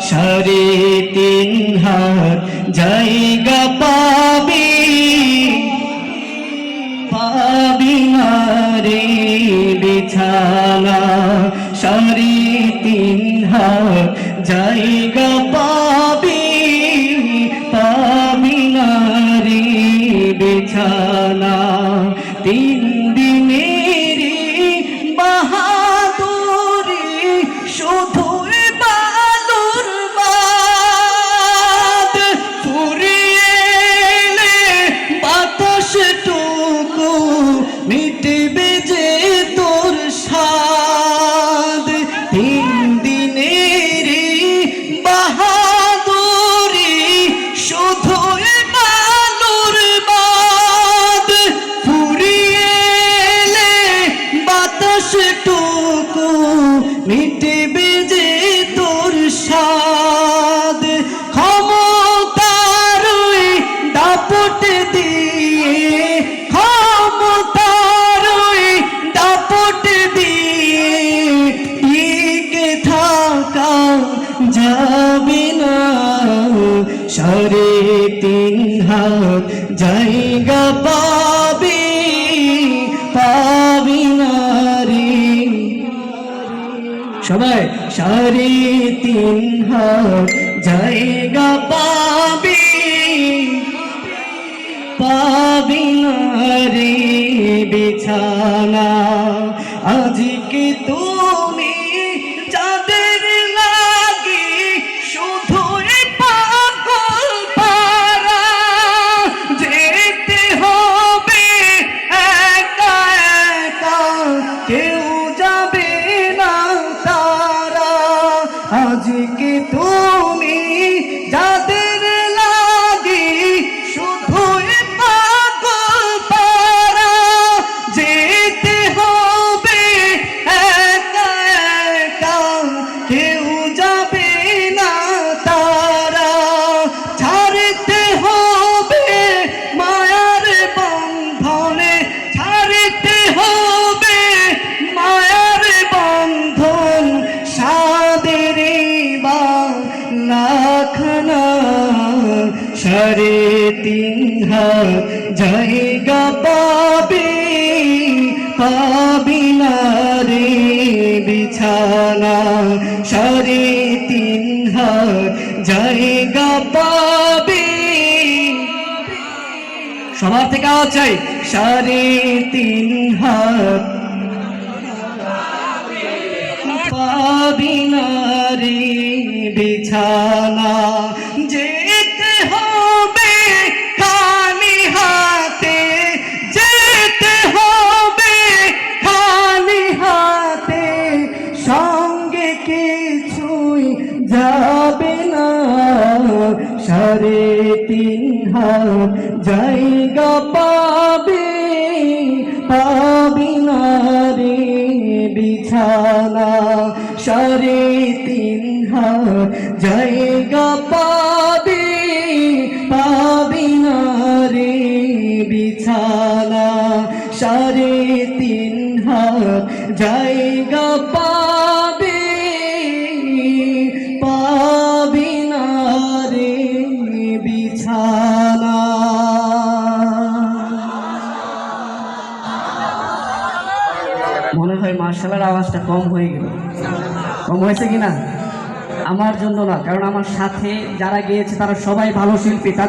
সাড়ে তিন হাত জায়গা পাবি পাবি না রে বিছানা সাড়ে তিন হাত জায়গা পাবি পাবি না রে বিছানা তিন দিনের বাহাদুরি শুধু বালুর বাদ ফুরিয়ে এলে বাতাসটুকু মিটবে যে তোর স্বাদ তিন দিনের বাহাদুরি শুধু বালুর বাদ ফুরিয়ে এলে বাতাসটুকু মিটবে যে তোর স্বাদ ক্ষমতার দাপট দিয়ে ক্ষমতার দাপট দিয়ে টিকে থাকা যাবে না সাড়ে তিন হাত জায়গা পাবি পাবি না রে সবাই সাড়ে তিন হাত জায়গা পাবি পাবি না রে বিছানা আজকে তুমি যাদের লাগি শুধু পাগল পারা যেতে হবে একা একা কেউ যাবে না তারা আজকে তুমি যাদের লাগি শুধু পাগল পারা যেতে হবে একা একা কেউ যাবে না তারা ছাড়তে হবে মায়ার বন্ধনে ছাড়তে হবে মায়ার বন্ধন সাদের লাখানা সাড়ে তিন হাত জায়গা পাবি পাবি না রে বিছানা সাড়ে তিন হাত জায়গা পাবি সবার থেকে আওয়াজ চাই সাড়ে তিন হাত পাবি না রে বিছানা যেতে হবে খালি হাতে যেতে হবে খালি হাতে সঙ্গে কিছুই যাবে না সাড়ে তিন হাত জায়গা পাবি পাবি না রে বিছানা সাড়ে তিন হাত জায়গা পাবি পাবি না রে বিছানা সাড়ে তিন হাত জায়গা পাবি পাবি না রে বিছানা মনে হয় মার্শালের আওয়াজটা কম হয়ে গেল কম হয়েছে কিনা আমার জন্য না কারণ আমার সাথে যারা গিয়েছে তারা সবাই ভালো শিল্পী তাদের